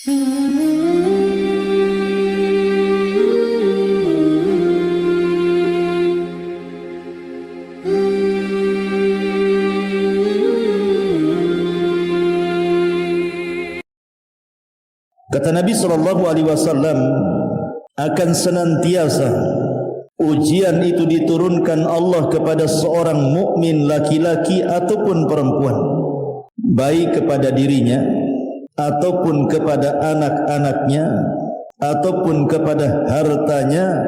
Kata Nabi SAW, akan senantiasa ujian itu diturunkan Allah kepada seorang mukmin laki-laki ataupun perempuan, baik kepada dirinya ataupun kepada anak-anaknya ataupun kepada hartanya,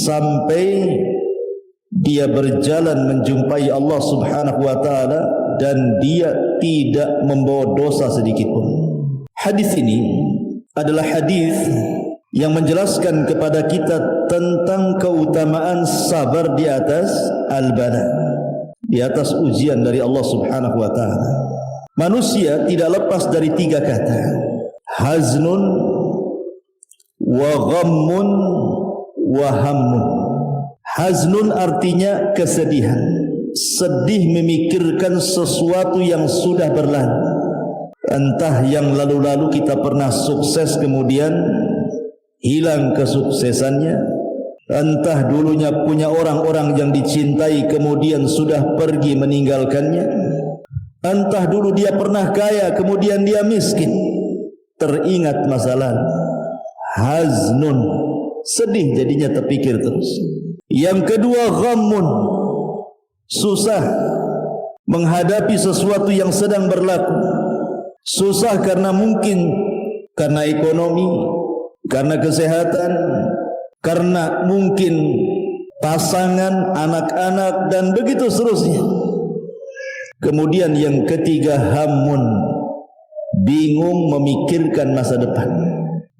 sampai dia berjalan menjumpai Allah Subhanahu wa taala dan dia tidak membawa dosa sedikit pun. Hadis ini adalah hadis yang menjelaskan kepada kita tentang keutamaan sabar di atas al-bala, di atas ujian dari Allah Subhanahu wa taala. Manusia tidak lepas dari tiga kata: haznun wa ghammun wa hammun. Haznun artinya kesedihan, sedih memikirkan sesuatu yang sudah berlalu. Entah yang lalu-lalu kita pernah sukses kemudian hilang kesuksesannya, entah dulunya punya orang-orang yang dicintai kemudian sudah pergi meninggalkannya, entah dulu dia pernah kaya kemudian dia miskin, teringat masa lalu. Haznun, sedih jadinya terpikir terus. Yang kedua ghammun, susah menghadapi sesuatu yang sedang berlaku. Susah karena mungkin karena ekonomi, karena kesehatan, karena mungkin pasangan, anak-anak, dan begitu seterusnya. Kemudian yang ketiga hammun, bingung memikirkan masa depan.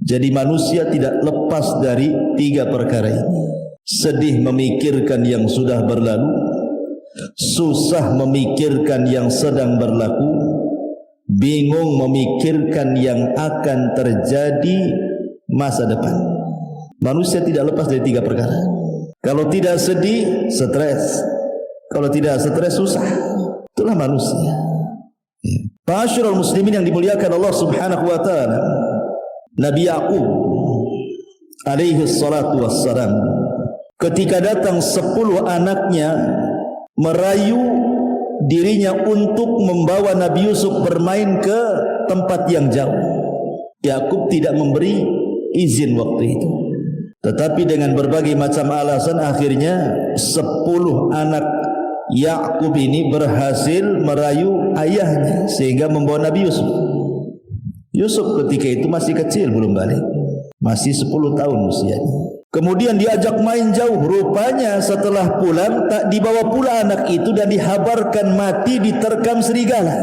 Jadi manusia tidak lepas dari tiga perkara ini: sedih memikirkan yang sudah berlalu, susah memikirkan yang sedang berlaku, bingung memikirkan yang akan terjadi masa depan. Manusia tidak lepas dari tiga perkara. Kalau tidak sedih, stres. Kalau tidak stres, susah. Itulah manusia. Ma'asyiral muslimin yang dimuliakan Allah Subhanahu wa taala, Nabi Yaqub alaihi salatu wassalam, ketika datang 10 anaknya merayu dirinya untuk membawa Nabi Yusuf bermain ke tempat yang jauh, Yakub tidak memberi izin waktu itu. Tetapi dengan berbagai macam alasan, akhirnya 10 anak Yakub ini berhasil merayu ayahnya sehingga membawa Nabi Yusuf. Yusuf ketika itu masih kecil, belum balik, masih 10 tahun usianya. Kemudian diajak main jauh. Rupanya setelah pulang tak dibawa pula anak itu dan dihabarkan mati diterkam serigala.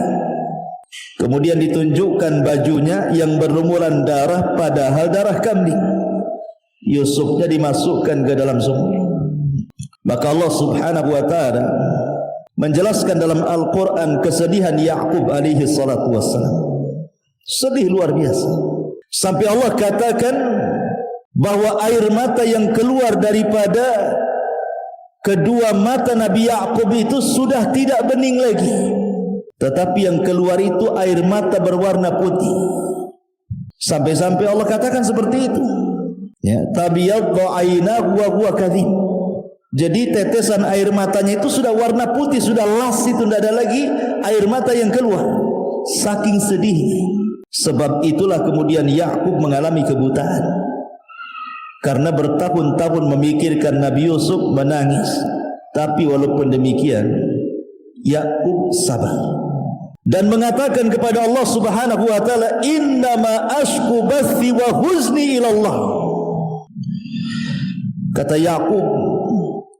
Kemudian ditunjukkan bajunya yang berlumuran darah, padahal darah kambing. Yusufnya dimasukkan ke dalam sumur. Maka Allah Subhanahu wa taala menjelaskan dalam Al-Quran kesedihan Yaqub alaihi salatu wassalam. Sedih luar biasa, sampai Allah katakan bahwa air mata yang keluar daripada kedua mata Nabi Yaqub itu sudah tidak bening lagi, tetapi yang keluar itu air mata berwarna putih. Sampai-sampai Allah katakan seperti itu, ya, tabiyaddu aynahu wa huwa kadhib. Jadi tetesan air matanya itu sudah warna putih, sudah las, itu tidak ada lagi air mata yang keluar, saking sedihnya. Sebab itulah kemudian Yakub mengalami kebutaan, karena bertahun-tahun memikirkan Nabi Yusuf, menangis. Tapi walaupun demikian Yakub sabar dan mengatakan kepada Allah Subhanahu wa taala, innama ashku bathi wa huzni ilallah. Kata Yakub,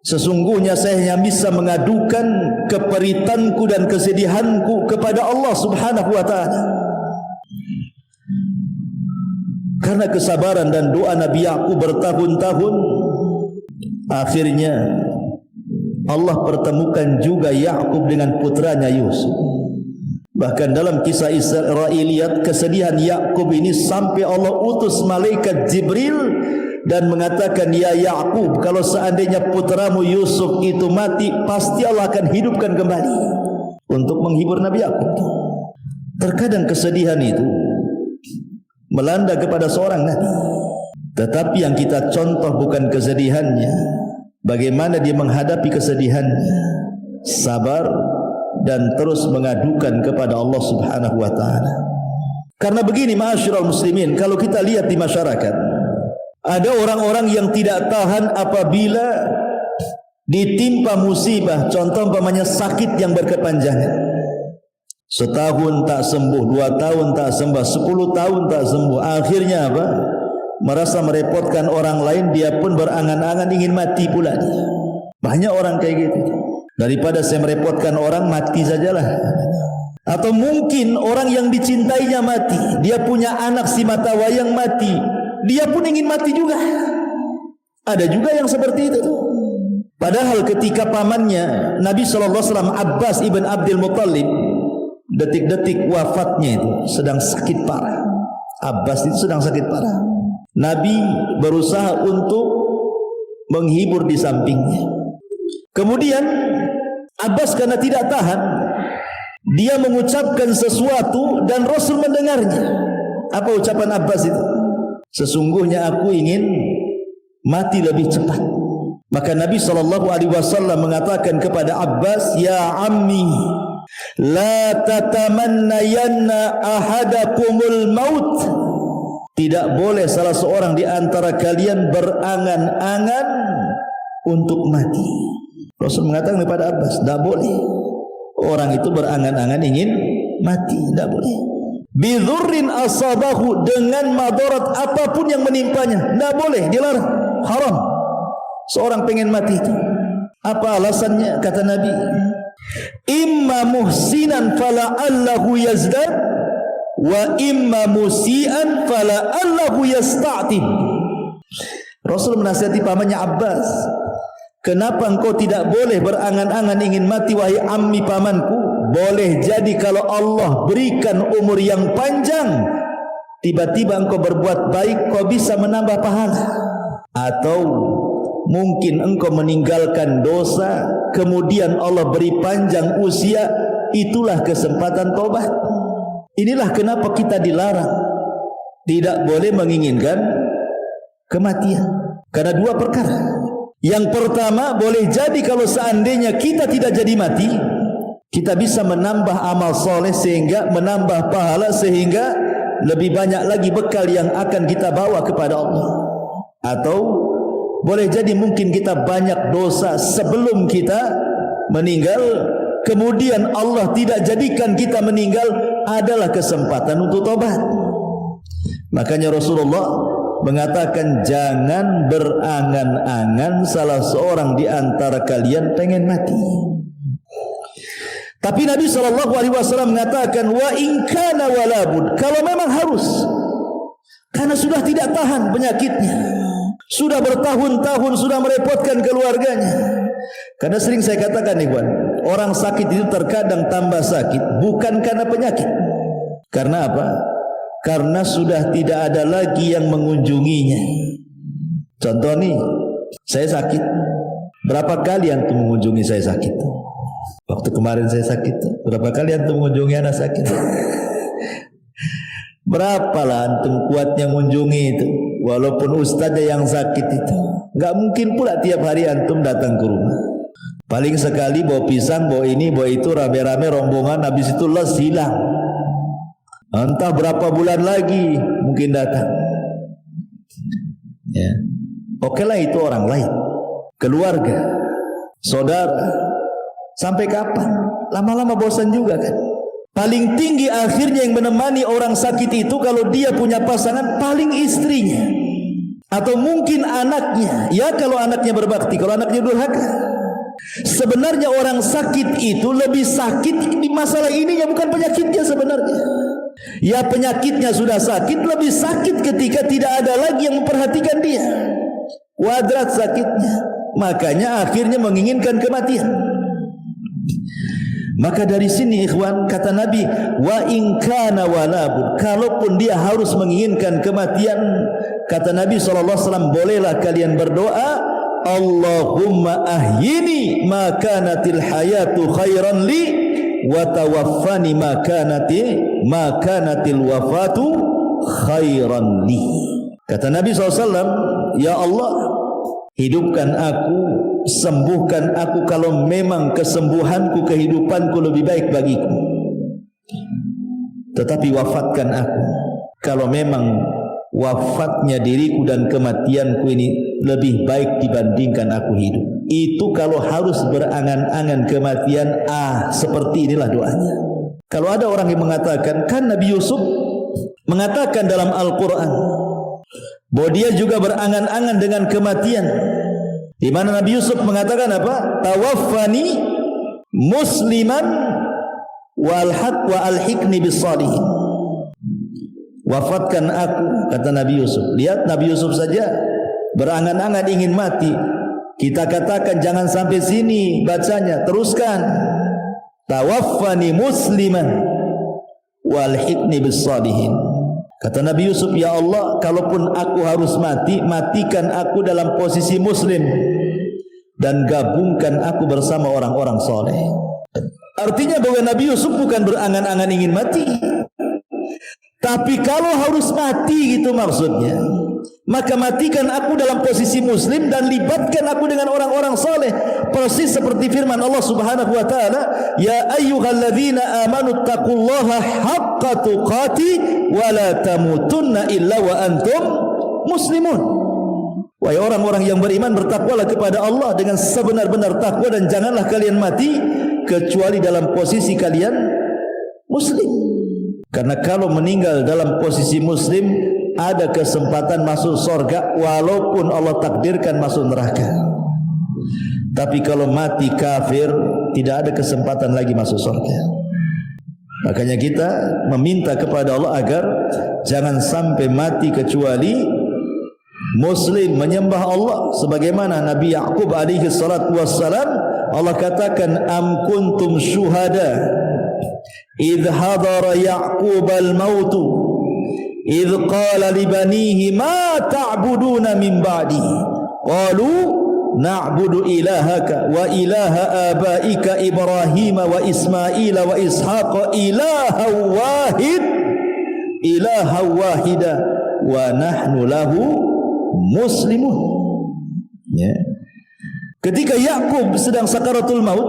sesungguhnya saya hanya bisa mengadukan keperitanku dan kesedihanku kepada Allah Subhanahu wa taala. Karena kesabaran dan doa Nabi Yaqub bertahun-tahun, akhirnya Allah pertemukan juga Yaqub dengan putranya Yusuf. Bahkan dalam kisah Israiliyat, kesedihan Yaqub ini sampai Allah utus malaikat Jibril dan mengatakan, ya Yaqub, kalau seandainya putramu Yusuf itu mati, pasti Allah akan hidupkan kembali, untuk menghibur Nabi Yaqub. Terkadang kesedihan itu melanda kepada seorang nabi. Tetapi yang kita contoh bukan kesedihannya, bagaimana dia menghadapi kesedihannya, sabar dan terus mengadukan kepada Allah Subhanahu wa taala. Karena begini ma'asyiral muslimin, kalau kita lihat di masyarakat, ada orang-orang yang tidak tahan apabila ditimpa musibah, contoh umpamanya sakit yang berkepanjangan. Setahun tak sembuh, 2 tahun tak sembuh, 10 tahun tak sembuh. Akhirnya apa? Merasa merepotkan orang lain, dia pun berangan-angan ingin mati pula dia. Banyak orang kayak gitu. Daripada saya merepotkan orang, mati sajalah. Atau mungkin orang yang dicintainya mati, dia punya anak si mata wayang mati, dia pun ingin mati juga. Ada juga yang seperti itu. Padahal ketika pamannya Nabi SAW, Abbas ibn Abdul Muttalib, detik-detik wafatnya itu sedang sakit parah. Abbas itu sedang sakit parah. Nabi berusaha untuk menghibur di sampingnya. Kemudian Abbas karena tidak tahan, dia mengucapkan sesuatu dan Rasul mendengarnya. Apa ucapan Abbas itu? Sesungguhnya aku ingin mati lebih cepat. Maka Nabi SAW mengatakan kepada Abbas, ya ammi, la tatamannayanna ahadakumul maut. Tidak boleh salah seorang di antara kalian berangan-angan untuk mati. Rasul mengatakan kepada Abbas, tidak boleh orang itu berangan-angan ingin mati, tidak boleh. Bidhurrin asabahu, dengan madarat apapun yang menimpanya, tidak boleh, dilarang, haram. Seorang pengen mati itu. Apa alasannya? Kata Nabi, imma muhsinan fala'allahu yazdad, wa imma musian fala'allahu yasta'tib. Rasul menasihati pamannya Abbas, kenapa engkau tidak boleh berangan-angan ingin mati wahai ammi pamanku? Boleh jadi kalau Allah berikan umur yang panjang, tiba-tiba engkau berbuat baik, kau bisa menambah pahala. Atau mungkin engkau meninggalkan dosa, kemudian Allah beri panjang usia, itulah kesempatan taubat. Inilah kenapa kita dilarang tidak boleh menginginkan kematian. Karena 2 perkara. Yang pertama, boleh jadi kalau seandainya kita tidak jadi mati, kita bisa menambah amal soleh sehingga menambah pahala, sehingga lebih banyak lagi bekal yang akan kita bawa kepada Allah. Atau boleh jadi mungkin kita banyak dosa sebelum kita meninggal, kemudian Allah tidak jadikan kita meninggal, adalah kesempatan untuk tobat. Makanya Rasulullah mengatakan, jangan berangan-angan salah seorang di antara kalian pengen mati. Tapi Nabi SAW mengatakan, wa in kana walabud, kalau memang harus, karena sudah tidak tahan penyakitnya, sudah bertahun-tahun, sudah merepotkan keluarganya. Karena sering saya katakan nih Ikhwan, orang sakit itu terkadang tambah sakit bukan karena penyakit. Karena apa? Karena sudah tidak ada lagi yang mengunjunginya. Contoh nih, saya sakit. Berapa kali antum mengunjungi saya sakit? Waktu kemarin saya sakit, berapa kali antum mengunjungi anak sakit? Berapalah antum kuatnya mengunjungi itu, walaupun ustaznya yang sakit itu. Enggak mungkin pula tiap hari antum datang ke rumah. Paling sekali bawa pisang, bawa ini, bawa itu, rame-rame rombongan, habis itu les hilang. Entah berapa bulan lagi mungkin datang. Ya. Oke lah, itu orang lain, keluarga, saudara. Sampai kapan? Lama-lama bosan juga kan. Paling tinggi akhirnya yang menemani orang sakit itu, kalau dia punya pasangan, paling istrinya, atau mungkin anaknya. Ya kalau anaknya berbakti, kalau anaknya durhaka. Sebenarnya orang sakit itu lebih sakit di masalah ininya, bukan penyakitnya sebenarnya. Ya penyakitnya sudah sakit, lebih sakit ketika tidak ada lagi yang memperhatikan dia. Kuadrat sakitnya, makanya akhirnya menginginkan kematian. Maka dari sini ikhwan, kata Nabi, wa in kana walabud, kalaupun dia harus menginginkan kematian, kata Nabi SAW, bolehlah kalian berdoa, Allahumma ahyini ma kanatil hayatu khairan li, wa tawaffani ma kanatil wafatu khairan li. Kata Nabi SAW, ya Allah, hidupkan aku, sembuhkan aku kalau memang kesembuhanku, kehidupanku lebih baik bagiku. Tetapi wafatkan aku kalau memang wafatnya diriku dan kematianku ini lebih baik dibandingkan aku hidup. Itu kalau harus berangan-angan kematian, seperti inilah doanya. Kalau ada orang yang mengatakan, kan Nabi Yusuf mengatakan dalam Al-Quran bahwa dia juga berangan-angan dengan kematian, di mana Nabi Yusuf mengatakan apa? Tawaffani musliman wa alhiqni bis-shalihin. Wafatkan aku, kata Nabi Yusuf. Lihat, Nabi Yusuf saja berangan-angan ingin mati. Kita katakan jangan sampai sini bacanya, teruskan. Tawaffani musliman wa alhiqni bis-shalihin. Kata Nabi Yusuf, ya Allah, kalaupun aku harus mati, matikan aku dalam posisi muslim dan gabungkan aku bersama orang-orang soleh. Artinya bahwa Nabi Yusuf bukan berangan-angan ingin mati, tapi kalau harus mati gitu maksudnya, maka matikan aku dalam posisi muslim dan libatkan aku dengan orang-orang soleh. Persis seperti firman Allah Subhanahu wa taala, ya ayyuhalladzina amanu taqullaha haqqa tuqati wa la tamutunna illa wa antum muslimun. Wahai orang-orang yang beriman, bertakwalah kepada Allah dengan sebenar-benar takwa dan janganlah kalian mati kecuali dalam posisi kalian muslim. Karena kalau meninggal dalam posisi muslim, ada kesempatan masuk surga walaupun Allah takdirkan masuk neraka. Tapi kalau mati kafir, tidak ada kesempatan lagi masuk surga. Makanya kita meminta kepada Allah agar jangan sampai mati kecuali muslim, menyembah Allah sebagaimana Nabi Yaqub alaihi salatu wassalam. Allah katakan, am kuntum syuhada idh hadara Yaqub al-maut idh qala li banihi ma ta'buduna min ba'di qalu na'budu ilahaka wa ilaha abaika Ibrahim wa Ismail wa Ishaq ilaha wahida wa nahnu lahu muslimun. Ya. Ketika Yakub sedang sakaratul maut,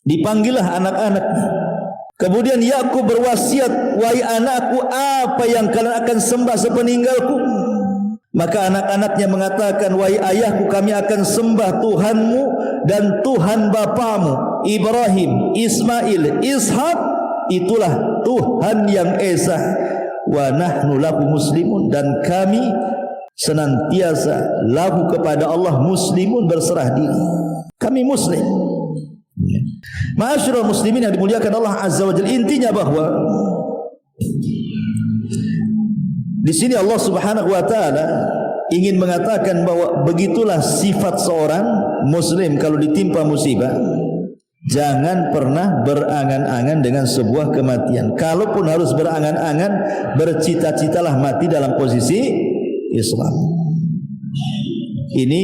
dipanggillah anak-anaknya. Kemudian Yakub berwasiat, wahai anakku, apa yang kalian akan sembah sepeninggalku? Maka anak-anaknya mengatakan, wahai ayahku, kami akan sembah Tuhanmu dan Tuhan bapamu Ibrahim, Ismail, Ishak. Itulah Tuhan yang esa. Wa nahnu lahu muslimun, dan kami senantiasa lahu kepada Allah muslimun, berserah diri. Kami muslim. Ma'asyiral muslimin yang dimuliakan Allah Azza wa Jalla, intinya bahwa di sini Allah Subhanahu wa taala ingin mengatakan bahwa begitulah sifat seorang muslim kalau ditimpa musibah. Jangan pernah berangan-angan dengan sebuah kematian. Kalaupun harus berangan-angan, bercita-citalah mati dalam posisi Islam. Ini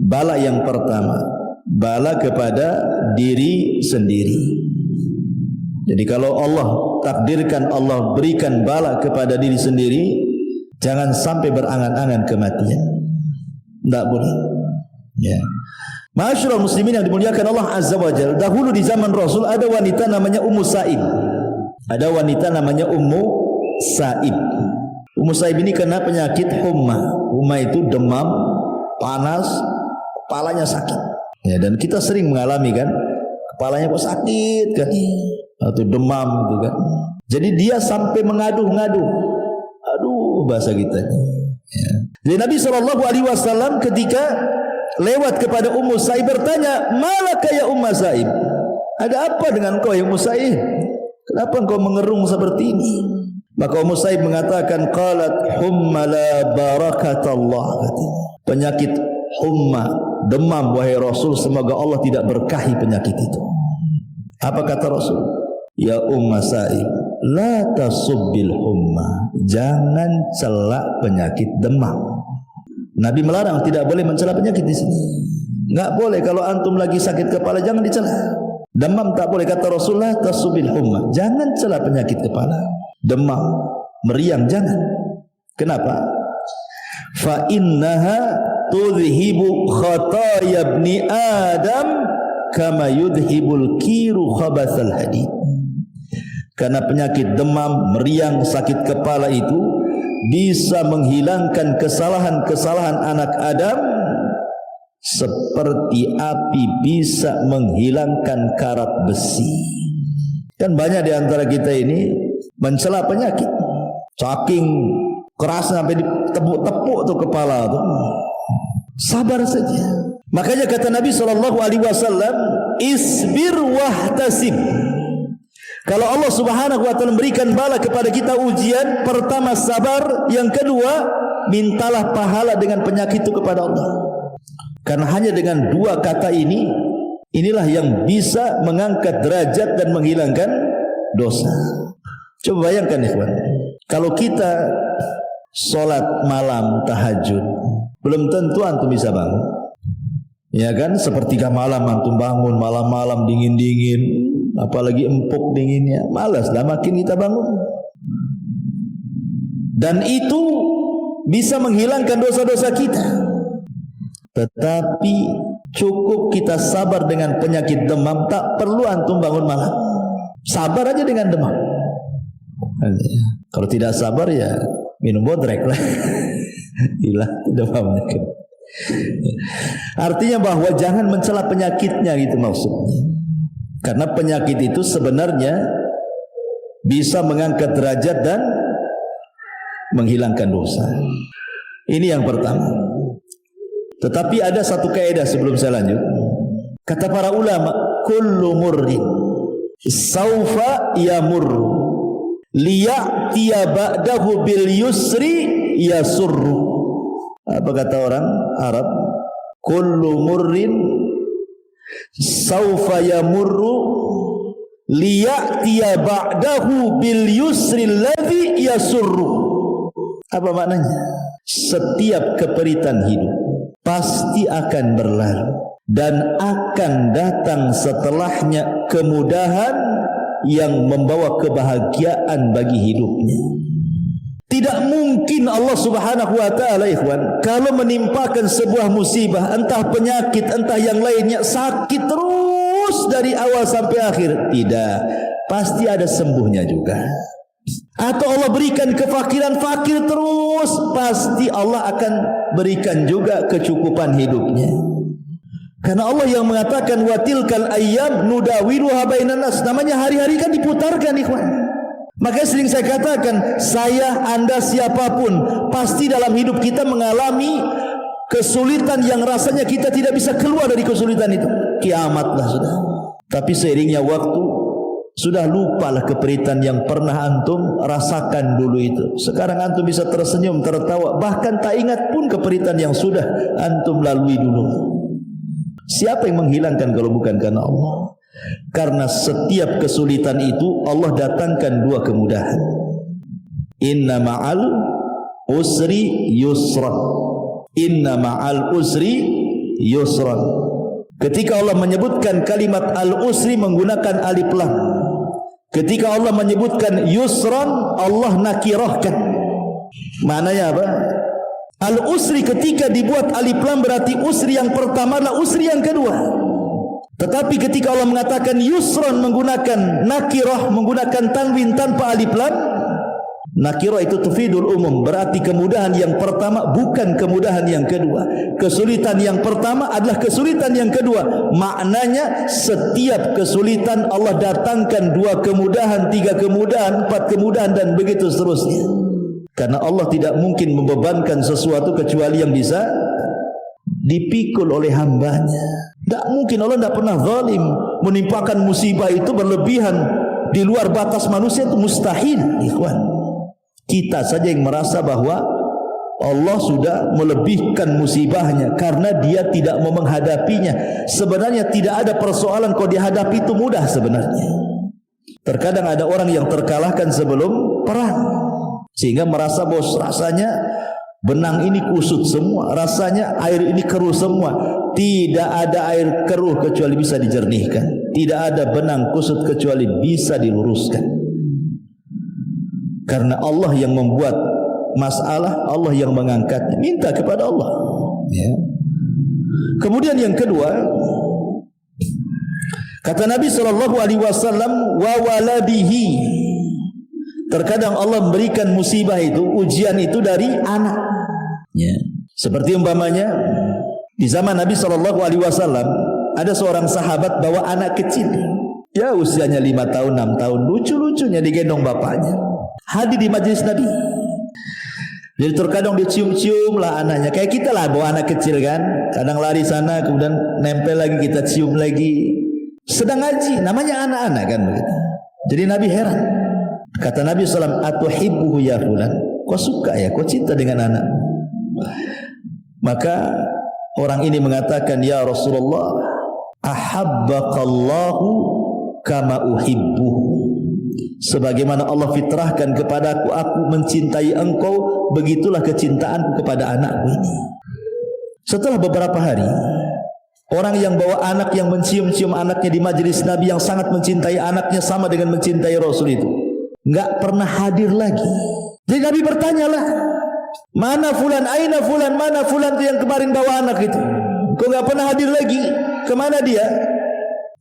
bala yang pertama, bala kepada diri sendiri. Jadi kalau Allah takdirkan, Allah berikan bala kepada diri sendiri, jangan sampai berangan-angan kematian. Tidak boleh. Ya. Ma'asyiral muslimin yang dimuliakan Allah Azza wa Jalla, dahulu di zaman Rasul ada wanita namanya Ummu Sa'ib. Ada wanita namanya Ummu Sa'ib. Ummu Sa'ib ini kena penyakit humma. Humma itu demam, panas, kepalanya sakit. Ya, dan kita sering mengalami kan, kepalanya kok sakit kan, atau demam gitu kan. Jadi dia sampai mengadu-ngadu. Aduh, bahasa kita. Ya. Jadi Nabi SAW ketika lewat kepada Ummu Sa'ib bertanya, malaka ya Ummu Sa'ib, ada apa dengan kau ya Ummu Sa'ib? Kenapa engkau mengerung seperti ini? Maka Ummu Sa'ib mengatakan, qalat humma la barakatallah. Penyakit humma, demam, wahai Rasul, semoga Allah tidak berkahi penyakit itu. Apa kata Rasul? Ya Ummu Sa'ib, la tasubbil humma, jangan celak penyakit demam. Nabi melarang, tidak boleh mencela penyakit di sini. Enggak boleh, kalau antum lagi sakit kepala jangan dicela. Demam tak boleh, kata Rasulullah, tasubbil humma, jangan cela penyakit kepala, demam. meriang jangan. Kenapa? Fa innaha tudhibu khataya ibni Adam kama yudhibul kiru khabathal hadid. Karena penyakit demam, meriang, sakit kepala itu bisa menghilangkan kesalahan-kesalahan anak Adam seperti api bisa menghilangkan karat besi. Kan banyak di antara kita ini mencela penyakit, saking keras sampai ditepuk-tepuk tuh kepala tuh. Sabar saja. Makanya kata Nabi SAW, isbir wahtasib. Kalau Allah Subhanahu wa taala memberikan bala kepada kita ujian, pertama sabar, yang kedua mintalah pahala dengan penyakit itu kepada Allah. Karena hanya dengan dua kata ini, inilah yang bisa mengangkat derajat dan menghilangkan dosa. Coba bayangkan ikhwan, kalau kita solat malam tahajud, belum tentu antum bisa bangun. Ya kan, sepertiga malam antum bangun, malam-malam dingin-dingin, apalagi empuk dinginnya, malas dah makin kita bangun. Dan itu bisa menghilangkan dosa-dosa kita. Tetapi cukup kita sabar dengan penyakit demam, tak perlu antum bangun malam. Sabar aja dengan demam. Kalau tidak sabar ya minum bodrek lah. Hilang demamnya. Artinya bahwa jangan mencela penyakitnya, gitu maksudnya. Karena penyakit itu sebenarnya bisa mengangkat derajat dan menghilangkan dosa. Ini yang pertama. Tetapi ada satu kaidah sebelum saya lanjut. Kata para ulama, kullu murrin saufa yamurru liya'tiya ba'dahu bil yusri yasurru. Apa kata orang Arab? Kullu murrin saufa yamurru liya'tiya ba'dahu bil yusri alladhi yasurru. Apa maknanya? Setiap keperitan hidup pasti akan berlalu dan akan datang setelahnya kemudahan yang membawa kebahagiaan bagi hidupnya. Tidak mungkin Allah Subhanahu wa taala, ikhwan, kalau menimpakan sebuah musibah, entah penyakit, entah yang lainnya, sakit terus dari awal sampai akhir. Tidak, pasti ada sembuhnya juga. Atau Allah berikan kefakiran, fakir terus, pasti Allah akan berikan juga kecukupan hidupnya. Karena Allah yang mengatakan wa tilkal ayyam nudawiluha bainan nas. Namanya hari-hari kan diputarkan, ikhwan. Makanya sering saya katakan, saya, anda, siapapun pasti dalam hidup kita mengalami kesulitan yang rasanya kita tidak bisa keluar dari kesulitan itu. Kiamatlah sudah. Tapi seiringnya waktu, sudah lupalah keperitan yang pernah antum rasakan dulu itu. Sekarang antum bisa tersenyum, tertawa, bahkan tak ingat pun keperitan yang sudah antum lalui dulu. Siapa yang menghilangkan kalau bukan karena Allah? Karena setiap kesulitan itu Allah datangkan dua kemudahan. Inna ma'al usri yusra. Inna ma'al usri yusra. Ketika Allah menyebutkan kalimat al-usri menggunakan alif lam. Ketika Allah menyebutkan yusran, Allah nakirahkan. Maknanya apa? Al-usri ketika dibuat alif lam berarti usri yang pertama adalah usri yang kedua. Tetapi ketika Allah mengatakan yusran menggunakan nakirah, menggunakan tanwin tanpa alif lam, nakirah itu tufidul umum, berarti kemudahan yang pertama bukan kemudahan yang kedua. Kesulitan yang pertama adalah kesulitan yang kedua. Maknanya setiap kesulitan Allah datangkan dua kemudahan, tiga kemudahan, empat kemudahan, dan begitu seterusnya. Karena Allah tidak mungkin membebankan sesuatu kecuali yang bisa dipikul oleh hambanya. Tak mungkin, Allah tidak pernah zalim. Menimpakan musibah itu berlebihan di luar batas manusia, itu mustahil, ikhwan. Kita saja yang merasa bahwa Allah sudah melebihkan musibahnya karena dia tidak mau menghadapinya. Sebenarnya tidak ada persoalan kalau dihadapi itu mudah sebenarnya. Terkadang ada orang yang terkalahkan sebelum perang, sehingga merasa bahwa rasanya benang ini kusut semua, rasanya air ini keruh semua. Tidak ada air keruh kecuali bisa dijernihkan. Tidak ada benang kusut kecuali bisa diluruskan. Karena Allah yang membuat masalah, Allah yang mengangkatnya. Minta kepada Allah. Ya. Kemudian yang kedua, kata Nabi SAW, wa waladihi. Terkadang Allah memberikan musibah itu, ujian itu dari anak. Ya. Seperti umpamanya di zaman Nabi SAW ada seorang sahabat bawa anak kecil. Ya usianya 5 tahun, 6 tahun, lucu-lucunya digendong bapaknya. Hadir di majelis Nabi. Jadi terkadang dicium-cium lah anaknya. Kayak kita lah bawa anak kecil kan. Kadang lari sana, kemudian nempel lagi, kita cium lagi. Sedang ngaji, namanya anak-anak kan begitu. Jadi Nabi heran. Kata Nabi SAW, atuhibbuhu ya fulan. Kau suka ya, kau cinta dengan anak. Maka orang ini mengatakan, ya Rasulullah, ahabbakallahu kama uhibbuhu. Sebagaimana Allah fitrahkan kepadaku, aku mencintai engkau, begitulah kecintaanku kepada anakku ini. Setelah beberapa hari, orang yang bawa anak yang mencium-cium anaknya di majelis Nabi, yang sangat mencintai anaknya sama dengan mencintai Rasul itu, enggak pernah hadir lagi. Jadi Nabi bertanyalah, mana fulan, aina fulan, mana fulan itu yang kemarin bawa anak itu? Kok enggak pernah hadir lagi? Kemana dia?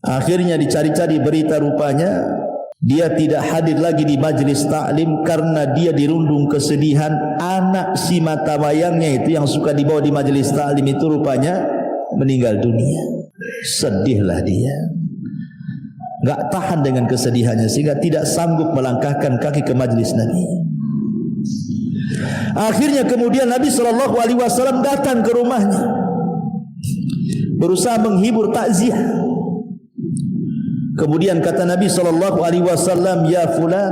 Akhirnya dicari-cari berita, rupanya dia tidak hadir lagi di majelis taklim karena dia dirundung kesedihan. Anak si mata wayangnya itu yang suka dibawa di majelis taklim itu rupanya meninggal dunia. Sedihlah dia, enggak tahan dengan kesedihannya sehingga tidak sanggup melangkahkan kaki ke majelis Nabi. Akhirnya kemudian Nabi SAW datang ke rumahnya, berusaha menghibur, takziah. Kemudian kata Nabi SAW, ya fulan,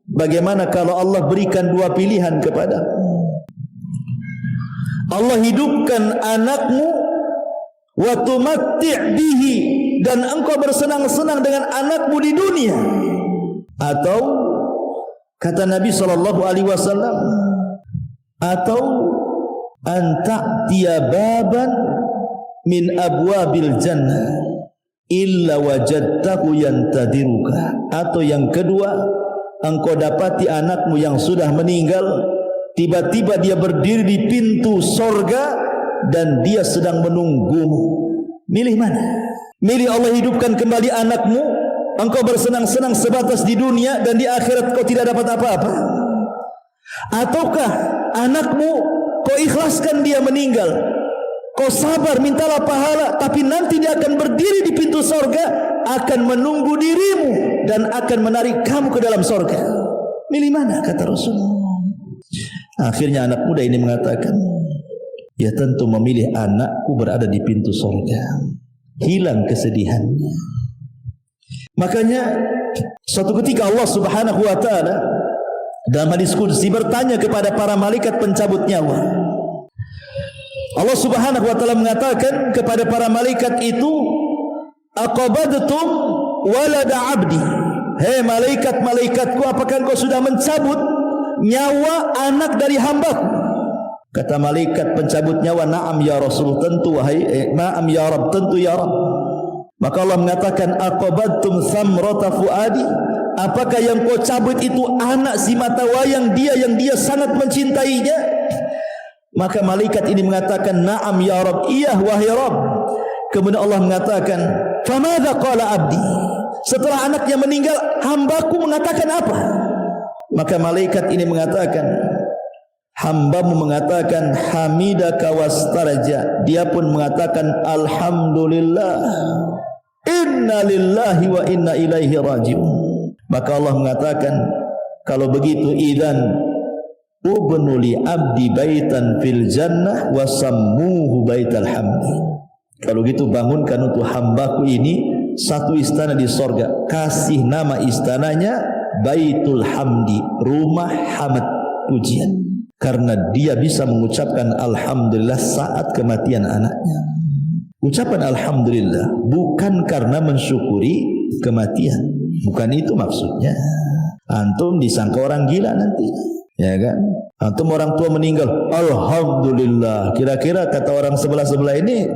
bagaimana kalau Allah berikan dua pilihan kepada Allah, hidupkan anakmu wa tumatti' bihi, dan engkau bersenang-senang dengan anakmu di dunia, atau kata Nabi SAW, atau anta'tiya baban min abwabil jannah illa wajadtahu yantadiruka, atau yang kedua, engkau dapati anakmu yang sudah meninggal, tiba-tiba dia berdiri di pintu sorga dan dia sedang menunggumu. Milih mana? Milih Allah hidupkan kembali anakmu, engkau bersenang-senang sebatas di dunia dan di akhirat kau tidak dapat apa-apa, ataukah anakmu kau ikhlaskan dia meninggal, kau sabar, mintalah pahala, tapi nanti dia akan berdiri di pintu sorga, akan menunggu dirimu dan akan menarik kamu ke dalam sorga. Milih mana? Kata Rasulullah. Akhirnya anak muda ini mengatakan, ya tentu memilih anakku berada di pintu sorga. Hilang kesedihannya. Makanya suatu ketika Allah Subhanahu wa ta'ala dalam hadis qudsi bertanya kepada para malaikat pencabut nyawa. Allah Subhanahu wa ta'ala mengatakan kepada para malaikat itu, aqabadtum walada abdi. Hei malaikat-malaikatku, apakah engkau sudah mencabut nyawa anak dari hambaku? Kata malaikat pencabut nyawa, na'am ya Rasul, tentu wahai na'am ya Rabb, tentu ya Rabb. Maka Allah mengatakan, aqabadtum thamrata fuadi, apakah yang kau cabut itu anak si mata wayang dia yang dia sangat mencintainya? Maka malaikat ini mengatakan, na'am ya Rabb, iya wahai Rabb. Kemudian Allah mengatakan, famadza qala abdi, setelah anaknya meninggal hambaku mengatakan apa? Maka malaikat ini mengatakan, hambamu mengatakan hamidaka wastarja, dia pun mengatakan alhamdulillah, inna lillahi wa inna ilaihi raji'un. Maka Allah mengatakan, kalau begitu idzan ubnu li abdi baitan fil jannah wa sammuhu baital hamdi. Kalau gitu bangunkan untuk hambaku ini satu istana di sorga, kasih nama istananya Baitul Hamdi, rumah hamd, pujian, karena dia bisa mengucapkan alhamdulillah saat kematian anaknya. Ucapan alhamdulillah bukan karena mensyukuri kematian, bukan itu maksudnya. Antum disangka orang gila nanti, ya kan? Antum orang tua meninggal, alhamdulillah, kira-kira kata orang sebelah-sebelah ini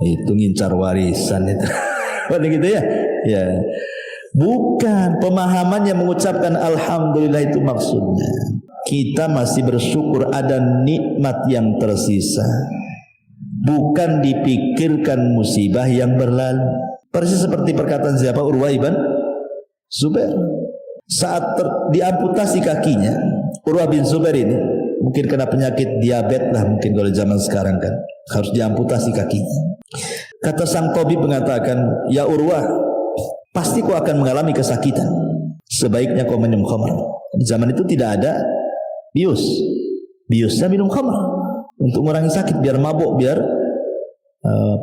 itu ngincar warisan itu. Begitu ya? Ya. Bukan, pemahamannya mengucapkan alhamdulillah itu maksudnya kita masih bersyukur ada nikmat yang tersisa, bukan dipikirkan musibah yang berlalu. Persis seperti perkataan siapa? Urwah ibn Zubair. Saat diamputasi kakinya, Urwah bin Zubair ini mungkin kena penyakit diabetes lah, mungkin kalau zaman sekarang kan harus diamputasi kakinya. Kata sang tabib mengatakan, ya Urwah, pasti kau akan mengalami kesakitan. Sebaiknya kau minum khamar. Di zaman itu tidak ada bius. Biusnya minum khamar untuk mengurangi sakit, biar mabuk, biar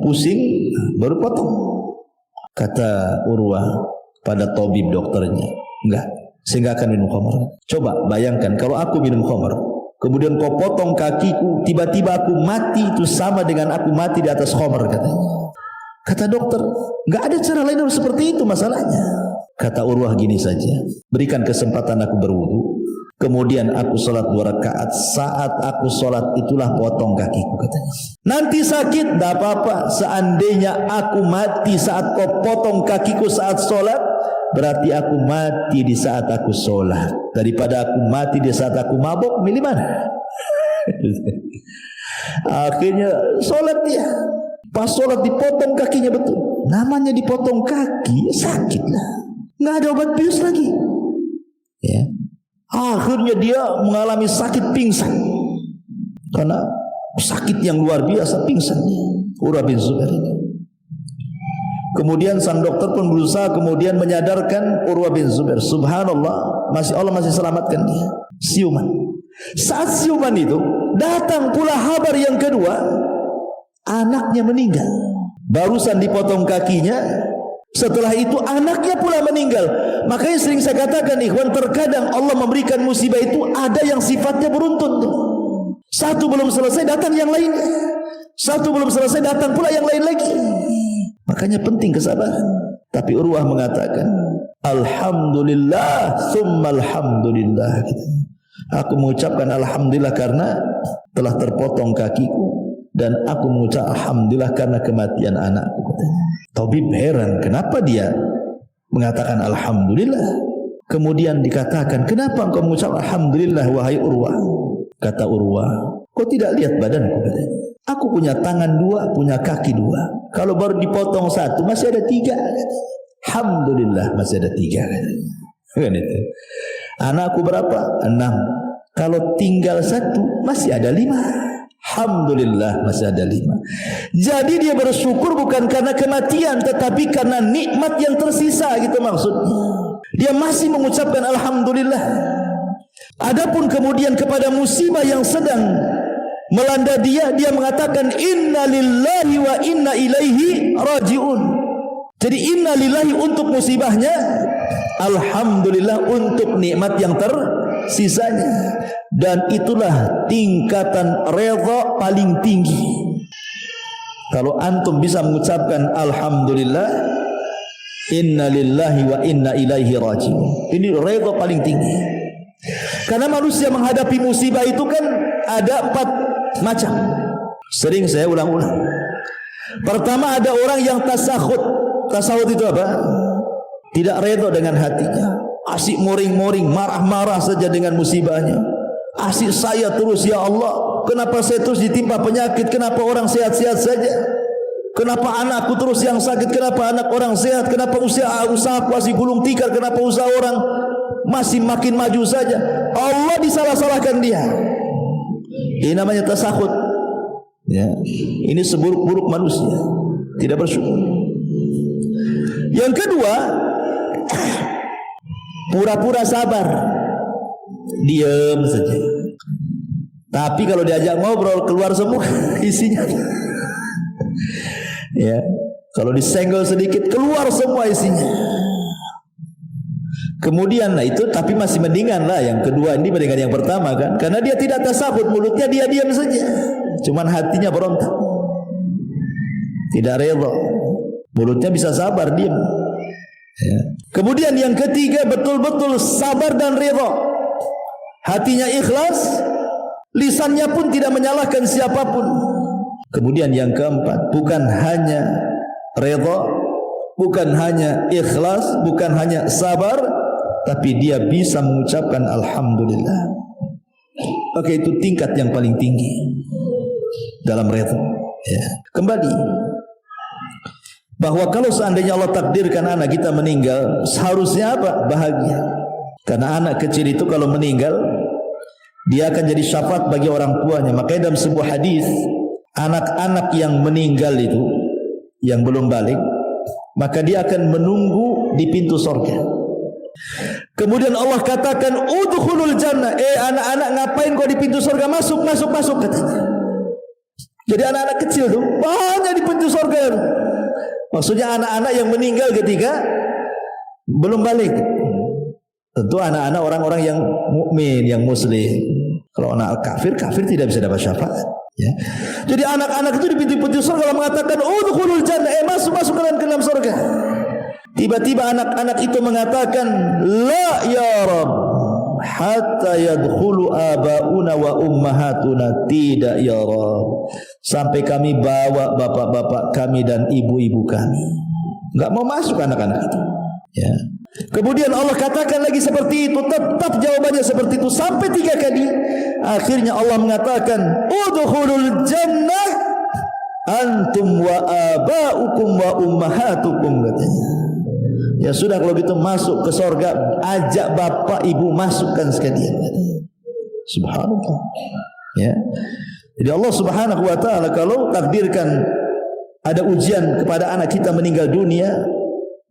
pusing, baru potong. Kata Urwah pada tabib dokternya, enggak, saya enggak akan minum khamar. Coba bayangkan kalau aku minum khamar, kemudian kau potong kakiku, tiba-tiba aku mati, itu sama dengan aku mati di atas khamar, katanya. Kata dokter, enggak ada cara lain harus seperti itu masalahnya. Kata Urwah, gini saja, berikan kesempatan aku berwudu, kemudian aku sholat 2 rakaat. Saat aku sholat itulah potong kakiku, katanya. Nanti sakit, tidak apa-apa. Seandainya aku mati saat kau potong kakiku saat sholat, berarti aku mati di saat aku sholat. Daripada aku mati di saat aku mabuk, milih mana? Akhirnya sholat dia. Pas sholat dipotong kakinya betul. Namanya dipotong kaki, sakit lah. Nggak ada obat bius lagi. Ya. Akhirnya dia mengalami sakit pingsan. Karena sakit yang luar biasa, pingsan. Urwah bin Zubair ini. Kemudian sang dokter pun berusaha kemudian menyadarkan Urwah bin Zubair. Subhanallah, Allah masih selamatkan dia. Siuman. Saat siuman itu datang pula kabar yang kedua, anaknya meninggal. Barusan dipotong kakinya, setelah itu anaknya pula meninggal. Makanya sering saya katakan, ikhwan, terkadang Allah memberikan musibah itu ada yang sifatnya beruntun. Satu belum selesai datang yang lain, satu belum selesai datang pula yang lain lagi. Makanya penting kesabaran. Tapi Urwah mengatakan, alhamdulillah summa alhamdulillah. Aku mengucapkan alhamdulillah karena telah terpotong kakiku, dan aku mengucap alhamdulillah karena kematian anakku. Tabib heran, kenapa dia mengatakan alhamdulillah? Kemudian dikatakan, kenapa engkau mengucap alhamdulillah wahai Urwah? Kata Urwah, kau tidak lihat badanku? Aku punya tangan 2, punya kaki 2. Kalau baru dipotong 1 masih ada 3. Alhamdulillah masih ada 3. Kan itu. Anakku berapa? 6. Kalau tinggal 1 masih ada 5. Alhamdulillah masih ada 5. Jadi dia bersyukur bukan karena kematian, tetapi karena nikmat yang tersisa, gitu maksudnya. Dia masih mengucapkan alhamdulillah. Adapun kemudian kepada musibah yang sedang melanda dia, dia mengatakan inna lillahi wa inna ilaihi rajiun. Jadi inna lillahi untuk musibahnya, alhamdulillah untuk nikmat yang tersisanya. Dan itulah tingkatan redha paling tinggi. Kalau antum bisa mengucapkan alhamdulillah, inna lillahi wa inna ilaihi rajiun, ini redha paling tinggi. Karena manusia menghadapi musibah itu kan ada 4 macam. Sering saya ulang-ulang. Pertama, ada orang yang tasakhut. Tasakhut itu apa? Tidak redha dengan hatinya, asik moring-moring, marah-marah saja dengan musibahnya. Asik saya terus, ya Allah, kenapa saya terus ditimpa penyakit? Kenapa orang sehat-sehat saja? Kenapa anakku terus yang sakit? Kenapa anak orang sehat? Kenapa usahaku masih gulung tikar? Kenapa usaha orang masih makin maju saja? Allah disalah-salahkan dia. Ini namanya tasakhut. Ya, ini seburuk-buruk manusia, tidak bersyukur. Yang kedua, pura-pura sabar, diam saja. Tapi kalau diajak ngobrol keluar semua isinya. Ya, kalau disenggol sedikit keluar semua isinya. Kemudian itu tapi masih mendingan lah yang kedua ini dibandingkan yang pertama kan, karena dia tidak tasabut, mulutnya dia diam saja, cuman hatinya berontak, tidak rela, mulutnya bisa sabar diam. Ya. Kemudian yang ketiga betul-betul sabar dan rela, hatinya ikhlas, lisannya pun tidak menyalahkan siapapun. Kemudian yang keempat, bukan hanya rela bukan hanya ikhlas, bukan hanya sabar, tapi dia bisa mengucapkan alhamdulillah. Maka itu tingkat yang paling tinggi dalam redha. Ya. Kembali bahwa kalau seandainya Allah takdirkan anak kita meninggal, seharusnya apa? Bahagia. Karena anak kecil itu kalau meninggal, dia akan jadi syafaat bagi orang tuanya. Makanya dalam sebuah hadis, anak-anak yang meninggal itu, yang belum balik, maka dia akan menunggu di pintu surga. Kemudian Allah katakan, udkhulul jannah. Anak-anak ngapain kau di pintu surga? Masuk, masuk, masuk, katanya. Jadi anak-anak kecil tuh banyak di pintu surga. Maksudnya anak-anak yang meninggal ketika belum balik. Tentu anak-anak orang-orang yang mukmin, yang muslim. Kalau anak kafir, kafir tidak bisa dapat syafaat. Ya. Jadi anak-anak itu di pintu-pintu surga Allah mengatakan, udkhulul jannah, masuk ke dalam surga. Tiba-tiba anak-anak itu mengatakan, la ya Rabb, hatta yadkhulu abauna wa ummahatuna. Tidak ya Rabb, sampai kami bawa bapak-bapak kami dan ibu-ibu kami. Enggak mau masuk anak-anak itu. Ya. Kemudian Allah katakan lagi seperti itu, tetap jawabannya seperti itu sampai 3 kali. Akhirnya Allah mengatakan, udkhulul jannah antum wa abaukum wa ummahatukum, katanya. Ya sudah, kalau gitu masuk ke surga, ajak bapak ibu masukkan sekalian. Subhanallah. Ya. Jadi Allah Subhanahu wa taala kalau takdirkan ada ujian kepada anak kita meninggal dunia,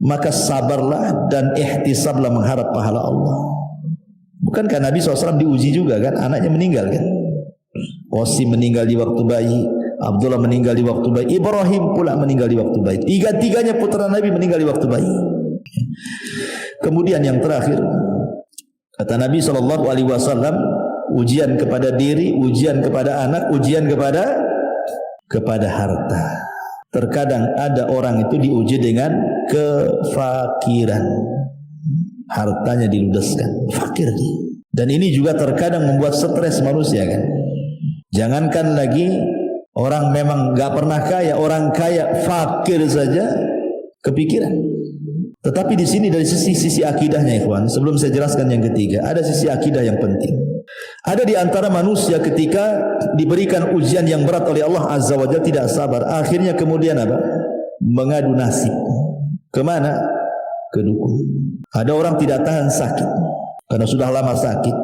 maka sabarlah dan ihtisablah mengharap pahala Allah. Bukankah Nabi SAW diuji juga kan? Anaknya meninggal kan? Qasim meninggal di waktu bayi, Abdullah meninggal di waktu bayi, Ibrahim pula meninggal di waktu bayi. Tiga-tiganya putra Nabi meninggal di waktu bayi. Kemudian yang terakhir, kata Nabi SAW, ujian kepada diri, ujian kepada anak, ujian kepada harta. Terkadang ada orang itu diuji dengan kefakiran, hartanya diludeskan, fakir dia. Dan ini juga terkadang membuat stres manusia kan. Jangankan lagi orang memang gak pernah kaya, orang kaya fakir saja kepikiran. Tetapi di sini dari sisi akidahnya, ikhwan, sebelum saya jelaskan yang ketiga, ada sisi akidah yang penting. Ada di antara manusia ketika diberikan ujian yang berat oleh Allah Azza wa Jalla tidak sabar, akhirnya kemudian apa? Mengadu nasib. Kemana? Ke dukun. Ada orang tidak tahan sakit karena sudah lama sakit.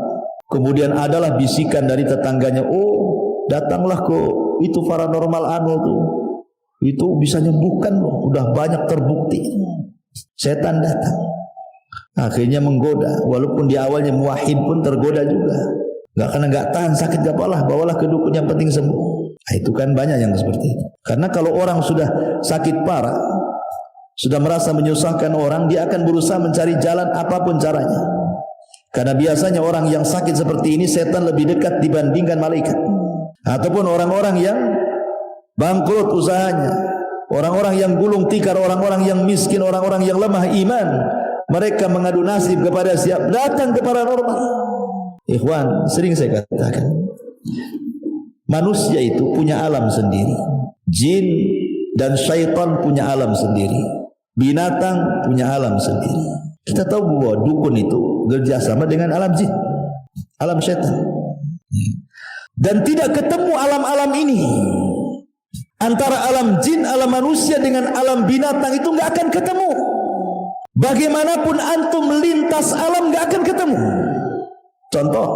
Kemudian adalah bisikan dari tetangganya, oh datanglah ke itu paranormal tuh, itu bisa nyembuhkan loh, udah banyak terbukti. Setan datang, akhirnya menggoda, walaupun di awalnya muwahhid pun tergoda juga. Karena nggak tahan sakit, gak apalah, bawalah ke dukun, yang penting sembuh. Nah, itu kan banyak yang seperti itu. Karena kalau orang sudah sakit parah, sudah merasa menyusahkan orang, dia akan berusaha mencari jalan apapun caranya. Karena biasanya orang yang sakit seperti ini, setan lebih dekat dibandingkan malaikat. Ataupun orang-orang yang bangkrut usahanya, orang-orang yang gulung tikar, orang-orang yang miskin, orang-orang yang lemah iman, mereka mengadu nasib kepada siapa? Datang ke paranormal. Ikhwan, sering saya katakan, manusia itu punya alam sendiri. Jin dan syaitan punya alam sendiri. Binatang punya alam sendiri. Kita tahu bahwa dukun itu kerjasama dengan alam jin, alam syaitan. Dan tidak ketemu alam-alam ini. Antara alam jin, alam manusia dengan alam binatang itu nggak akan ketemu. Bagaimanapun antum lintas alam nggak akan ketemu. Contoh,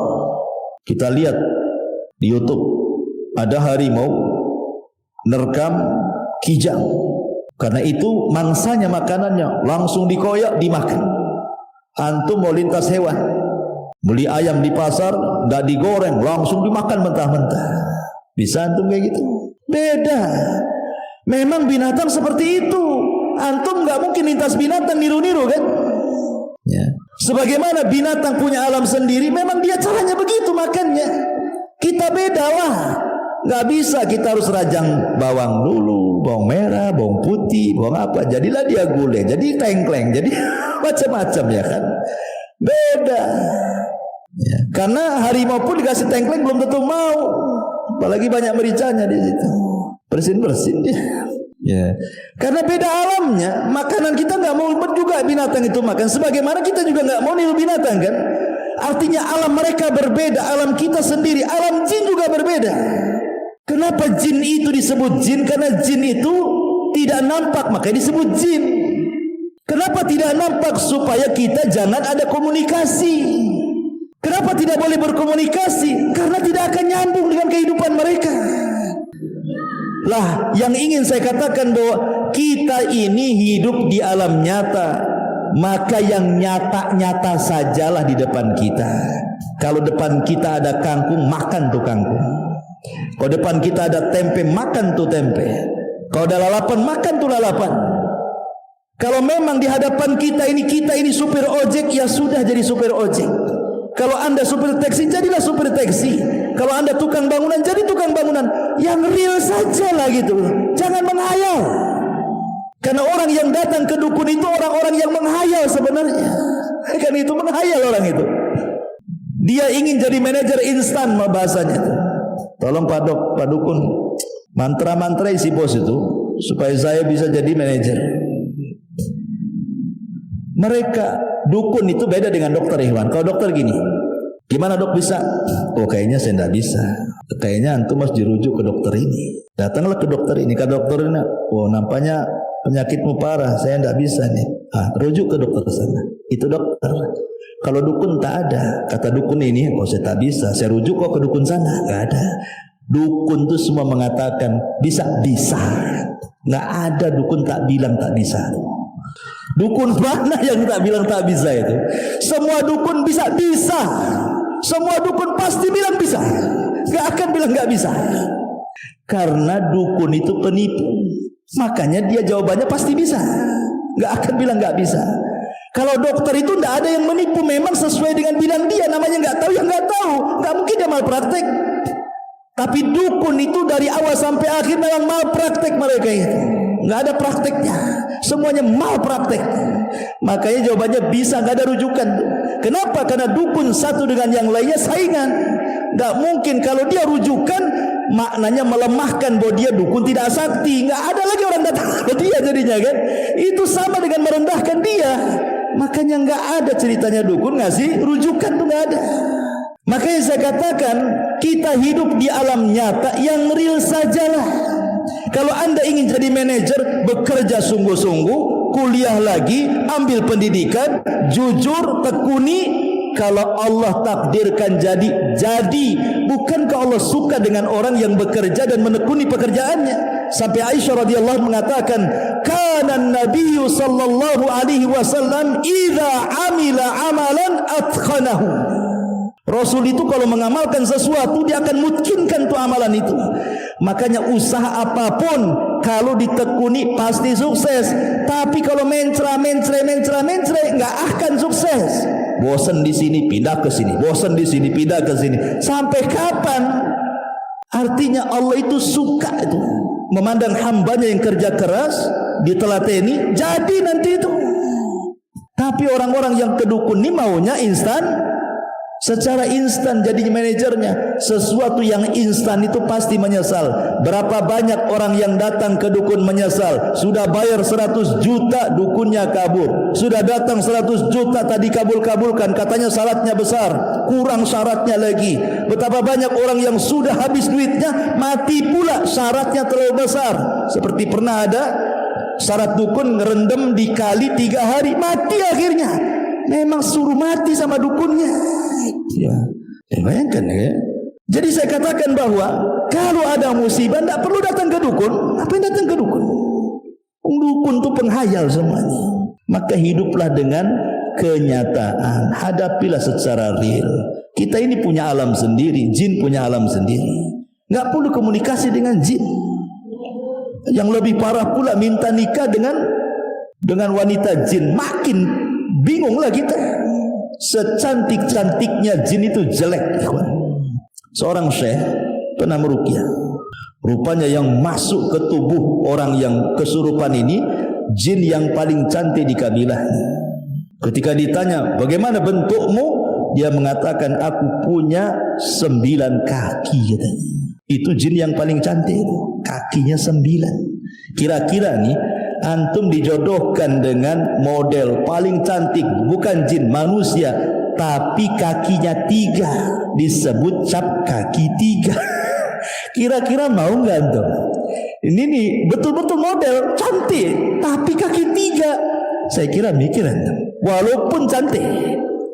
kita lihat di YouTube ada harimau nerkam kijang. Karena itu mangsanya, makanannya langsung dikoyak dimakan. Antum mau lintas hewan, beli ayam di pasar, nggak digoreng, langsung dimakan mentah-mentah. Bisa antum kayak gitu? Beda. Memang binatang seperti itu. Antum nggak mungkin lintas binatang niru-niru kan? Ya. Sebagaimana binatang punya alam sendiri, memang dia caranya begitu makannya. Kita beda lah. Nggak bisa kita harus rajang bawang dulu, bawang merah, bawang putih, bawang apa. Jadilah dia gulai, jadi tengkleng, jadi macam-macam ya kan. Beda. Ya. Karena harimau pun dikasih tengkleng belum tentu mau. Apalagi banyak mericanya di situ. Bersin-bersin dia. Ya, karena beda alamnya. Makanan kita nggak mau juga binatang itu makan, sebagaimana kita juga nggak mau niru binatang kan. Artinya alam mereka berbeda, alam kita sendiri, alam jin juga berbeda. Kenapa jin itu disebut jin? Karena jin itu tidak nampak, makanya disebut jin. Kenapa tidak nampak? Supaya kita jangan ada komunikasi. Kenapa tidak boleh berkomunikasi? Karena tidak akan nyambung dengan kehidupan mereka. Lah, yang ingin saya katakan bahwa kita ini hidup di alam nyata, maka yang nyata-nyata sajalah di depan kita. Kalau depan kita ada kangkung, makan tuh kangkung. Kalau depan kita ada tempe, makan tuh tempe. Kalau ada lalapan, makan tuh lalapan. Kalau memang di hadapan kita ini supir ojek, ya sudah jadi supir ojek. Kalau Anda supir taksi, jadilah supir taksi. Kalau Anda tukang bangunan, jadi tukang bangunan. Yang real saja lah gitu. Jangan menghayal. Karena orang yang datang ke dukun itu orang-orang yang menghayal sebenarnya. Kan itu menghayal orang itu. Dia ingin jadi manajer instan bahasanya. Tolong Pak Dukun, mantra-mantra isi bos itu supaya saya bisa jadi manajer. Mereka dukun itu beda dengan dokter Ikhwan. Kalau dokter gini, gimana dok bisa? Oh kayaknya saya tidak bisa. Kayaknya antum harus dirujuk ke dokter ini. Datanglah ke dokter ini. Ke dokter ini, oh nampaknya penyakitmu parah, saya tidak bisa nih. Rujuk ke dokter sana. Itu dokter. Kalau dukun tak ada. Kata dukun ini, oh saya tak bisa, saya rujuk kok ke dukun sana. Gak ada. Dukun itu semua mengatakan bisa. Gak ada dukun tak bilang tak bisa. Dukun mana yang tak bilang tak bisa itu? Semua dukun bisa. Semua dukun pasti bilang bisa. Gak akan bilang gak bisa. Karena dukun itu penipu. Makanya dia jawabannya pasti bisa. Gak akan bilang gak bisa. Kalau dokter itu tidak ada yang menipu, memang sesuai dengan bidang dia. Namanya nggak tahu, yang nggak tahu, nggak mungkin dia malpraktek. Tapi dukun itu dari awal sampai akhir memang malpraktek mereka itu. Nggak ada prakteknya, semuanya malpraktek. Makanya jawabannya bisa, nggak ada rujukan. Kenapa? Karena dukun satu dengan yang lainnya saingan. Nggak mungkin kalau dia rujukan, maknanya melemahkan bahwa dia dukun tidak sakti. Nggak ada lagi orang datang ke dia jadinya kan. Itu sama dengan merendahkan dia. Makanya nggak ada ceritanya dukun ngasih rujukan tuh nggak ada. Makanya saya katakan kita hidup di alam nyata yang real sajalah. Kalau Anda ingin jadi manajer, bekerja sungguh-sungguh, kuliah lagi, ambil pendidikan, jujur, tekuni. Kalau Allah takdirkan jadi. Bukankah Allah suka dengan orang yang bekerja dan menekuni pekerjaannya? Sampai Aisyah radhiyallahu mengatakan, kana Nabi sallallahu alaihi wasallam idza amila amalan atqanahu. Rasul itu kalau mengamalkan sesuatu dia akan mungkinkan tuh amalan itu. Makanya usaha apapun kalau ditekuni pasti sukses. Tapi kalau mencra nggak akan sukses. Bosan di sini pindah ke sini, bosan di sini pindah ke sini. Sampai kapan? Artinya Allah itu suka itu memandang hambanya yang kerja keras, ditelateni, jadi nanti itu. Tapi orang-orang yang kedukun ini maunya instan. Secara instan jadi manajernya. Sesuatu yang instan itu pasti menyesal. Berapa banyak orang yang datang ke dukun menyesal. Sudah bayar 100 juta, dukunnya kabur. Sudah datang 100 juta, tadi kabul-kabulkan, katanya syaratnya besar, kurang syaratnya lagi. Betapa banyak orang yang sudah habis duitnya, mati pula, syaratnya terlalu besar. Seperti pernah ada syarat dukun ngerendam di kali 3 hari, mati akhirnya. Memang suruh mati sama dukunnya. Ya, bayangkan ya. Jadi saya katakan bahwa kalau ada musibah tidak perlu datang ke dukun. Apa yang datang ke dukun? Dukun itu penghayal semuanya. Maka hiduplah dengan kenyataan. Hadapilah secara real. Kita ini punya alam sendiri, jin punya alam sendiri. Nggak perlu komunikasi dengan jin. Yang lebih parah pula minta nikah dengan wanita jin, makin bingunglah kita. Secantik-cantiknya jin itu jelek. Seorang syekh pernah meruqyah. Rupanya yang masuk ke tubuh orang yang kesurupan ini jin yang paling cantik di kabilahnya. Ketika ditanya, bagaimana bentukmu? Dia mengatakan, aku punya 9 kaki katanya. Itu jin yang paling cantik itu. Kakinya 9. Kira-kira nih antum dijodohkan dengan model paling cantik, bukan jin, manusia, tapi kakinya 3, disebut cap kaki 3. Kira-kira mau nggak antum? Ini nih betul-betul model cantik, tapi kaki 3. Saya kira mikir antum, walaupun cantik,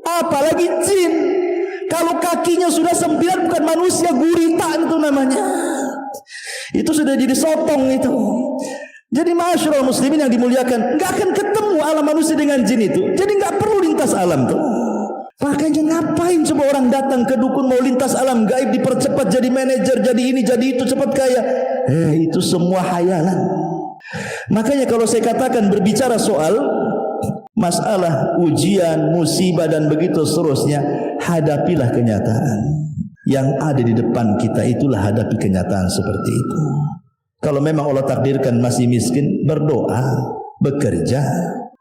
apalagi jin, kalau kakinya sudah 9 bukan manusia, gurita itu namanya. Itu sudah jadi sotong itu. Jadi ma'asyiral muslimin yang dimuliakan, nggak akan ketemu alam manusia dengan jin itu. Jadi nggak perlu lintas alam tuh. Makanya ngapain coba orang datang ke dukun mau lintas alam gaib, dipercepat jadi manajer, jadi ini, jadi itu, cepat kaya. Itu semua hayalan. Makanya kalau saya katakan berbicara soal masalah ujian, musibah dan begitu seterusnya, hadapilah kenyataan yang ada di depan kita, itulah hadapi kenyataan seperti itu. Kalau memang Allah takdirkan masih miskin, berdoa, bekerja,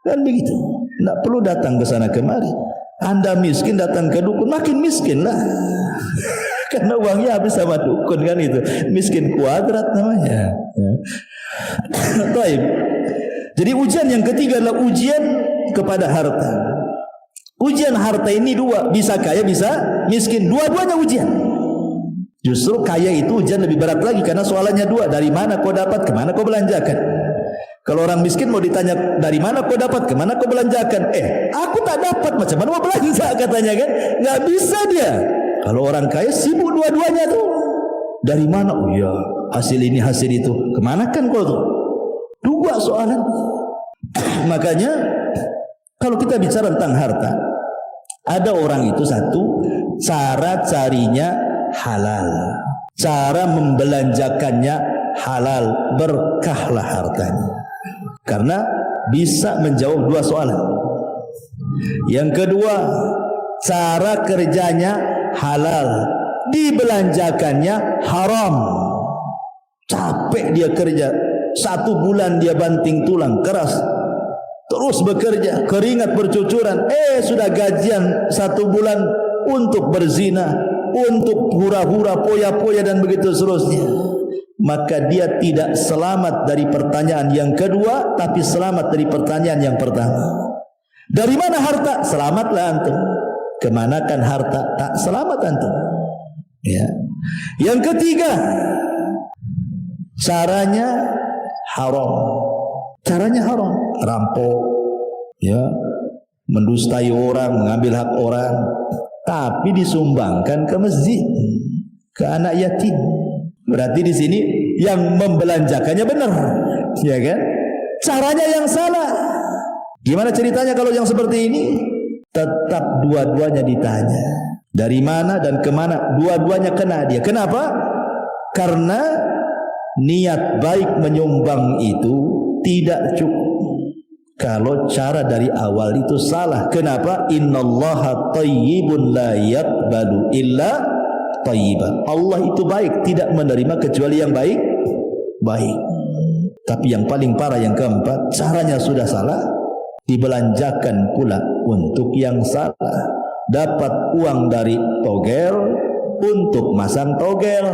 dan begitu. Tidak perlu datang ke sana kemari. Anda miskin datang ke dukun, makin miskin lah. Karena uangnya habis sama dukun kan itu. Miskin kuadrat namanya. Baik. Jadi ujian yang ketiga adalah ujian kepada harta. Ujian harta ini 2, bisa kaya, bisa miskin. Dua-duanya ujian. Justru kaya itu ujian lebih berat lagi karena soalannya 2, dari mana kau dapat, kemana kau belanjakan. Kalau orang miskin mau ditanya dari mana kau dapat, kemana kau belanjakan, aku tak dapat, macam mana mau belanja katanya kan, nggak bisa dia. Kalau orang kaya sibuk dua-duanya tuh, dari mana, oh ya hasil ini hasil itu, kemana kan kau tuh, 2 soalan. Makanya kalau kita bicara tentang harta, ada orang itu satu, cara carinya halal, cara membelanjakannya halal, berkahlah hartanya. Karena bisa menjawab 2 soalan. Yang kedua, cara kerjanya halal, dibelanjakannya haram. Capek dia kerja, 1 bulan dia banting tulang keras, terus bekerja, keringat bercucuran, sudah gajian 1 bulan untuk berzina, untuk hura-hura, poya-poya dan begitu seterusnya. Maka dia tidak selamat dari pertanyaan yang kedua, tapi selamat dari pertanyaan yang pertama. Dari mana harta? Selamatlah antum. Kemanakan harta? Tak selamat antum. Ya. Yang ketiga, caranya haram. Caranya haram, rampok, ya, mendustai orang, mengambil hak orang, tapi disumbangkan ke masjid, ke anak yatim. Berarti di sini yang membelanjakannya benar, ya kan? Caranya yang salah. Gimana ceritanya kalau yang seperti ini? Tetap dua-duanya ditanya. Dari mana dan kemana? Dua-duanya kena dia. Kenapa? Karena niat baik menyumbang itu tidak cukup kalau cara dari awal itu salah. Kenapa? Innallaha thayyibun la yaqbalu illa thayyiban. Allah itu baik, tidak menerima kecuali yang baik. Tapi yang paling parah yang keempat, caranya sudah salah, dibelanjakan pula untuk yang salah. Dapat uang dari togel untuk masang togel.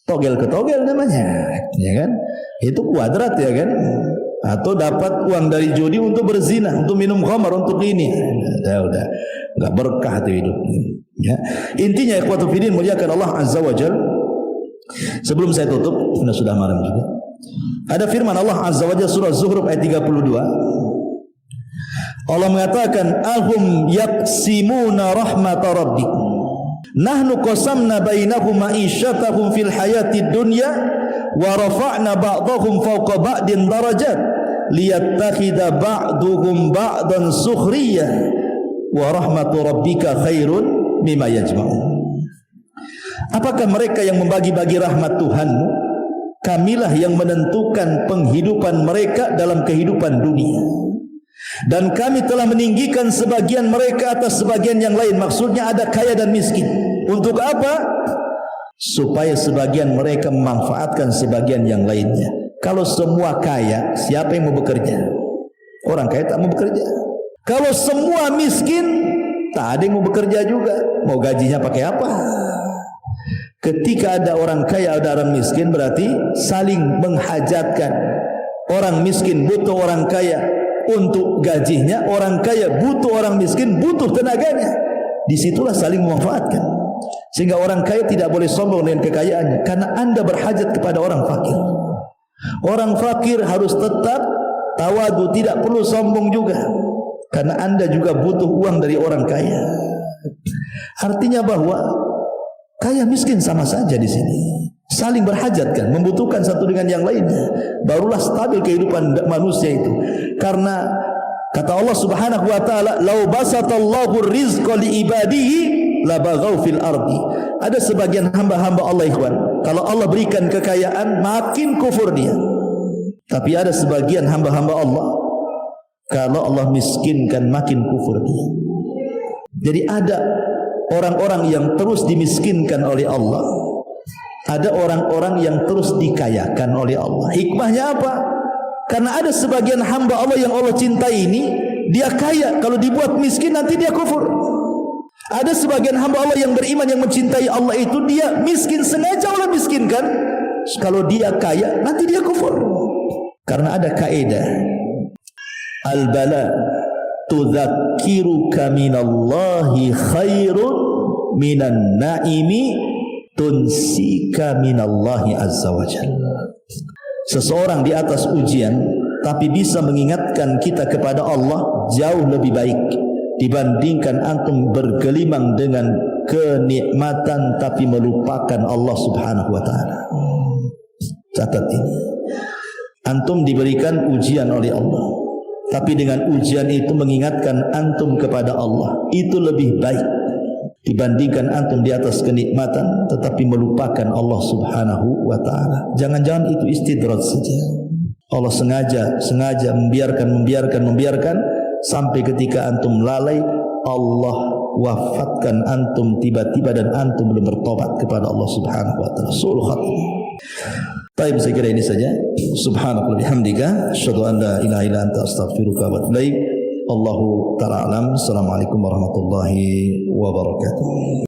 Togel ke togel namanya, ya kan? Itu kuadrat, ya kan? Atau dapat uang dari judi untuk berzina, untuk minum khamar, untuk ini. Udah enggak berkah tuh hidup. Ya. Intinya ikhwatul fillah muliakan Allah Azza wa Jalla. Sebelum saya tutup, sudah malam juga. Ada firman Allah Azza wa Jalla surah Zuhruf ayat 32. Allah mengatakan, "Ahum yaqsimuna rahmata rabbik. Nahnu qasamna bainahum ma'isyatahum fil hayatid dunya wa rafa'na ba'dahum fawqa ba'din darajat liyattakhidha ba'duhum ba'dan sukhriyah wa rahmatu rabbika khairun mimma yajma'un." Apakah mereka yang membagi-bagi rahmat Tuhanmu? Kamilah yang menentukan penghidupan mereka dalam kehidupan dunia. Dan kami telah meninggikan sebagian mereka atas sebagian yang lain. Maksudnya ada kaya dan miskin. Untuk apa? Supaya sebagian mereka memanfaatkan sebagian yang lainnya. Kalau semua kaya, siapa yang mau bekerja? Orang kaya tak mau bekerja. Kalau semua miskin, tak ada yang mau bekerja juga. Mau gajinya pakai apa? Ketika ada orang kaya, ada orang miskin, berarti saling menghajatkan. Orang miskin butuh orang kaya untuk gajinya, orang kaya butuh orang miskin, butuh tenaganya. Disitulah saling memanfaatkan. Sehingga orang kaya tidak boleh sombong dengan kekayaannya, karena anda berhajat kepada orang fakir. Orang fakir harus tetap tawadu, tidak perlu sombong juga, karena anda juga butuh uang dari orang kaya. Artinya bahwa kaya miskin sama saja di sini, saling berhajatkan, membutuhkan satu dengan yang lainnya. Barulah stabil kehidupan manusia itu. Karena kata Allah Subhanahu wa taala, "Lau basatallahu rizqa li ibadihi labaghaw fil ardi." Ada sebagian hamba-hamba Allah, ikhwan, kalau Allah berikan kekayaan makin kufur dia. Tapi ada sebagian hamba-hamba Allah, kalau Allah miskinkan makin kufur dia. Jadi ada orang-orang yang terus dimiskinkan oleh Allah, ada orang-orang yang terus dikayakan oleh Allah. Hikmahnya apa? Karena ada sebagian hamba Allah yang Allah cintai ini, dia kaya, kalau dibuat miskin nanti dia kufur. Ada sebagian hamba Allah yang beriman, yang mencintai Allah itu, dia miskin, sengaja Allah miskinkan. Kalau dia kaya nanti dia kufur. Karena ada kaidah, al-bala tudzakiruka minallahi khairun minan naimi tunsika minallahi azza wa jalla. Seseorang di atas ujian tapi bisa mengingatkan kita kepada Allah jauh lebih baik dibandingkan antum bergelimang dengan kenikmatan tapi melupakan Allah Subhanahu wa taala. Catat ini. Antum diberikan ujian oleh Allah, tapi dengan ujian itu mengingatkan antum kepada Allah, itu lebih baik dibandingkan antum di atas kenikmatan tetapi melupakan Allah Subhanahu wa taala. Jangan-jangan itu istidraj saja. Allah sengaja membiarkan sampai ketika antum lalai, Allah wafatkan antum tiba-tiba dan antum belum bertobat kepada Allah Subhanahu wa taala. Suul khatimah. Baik, saya kira ini saja. Subhanallah bihamdika, asyhadu an la ilaha illa anta, astaghfiruka wa atubu ilaik. Allahu ta'ala alam. Assalamualaikum warahmatullahi wabarakatuh.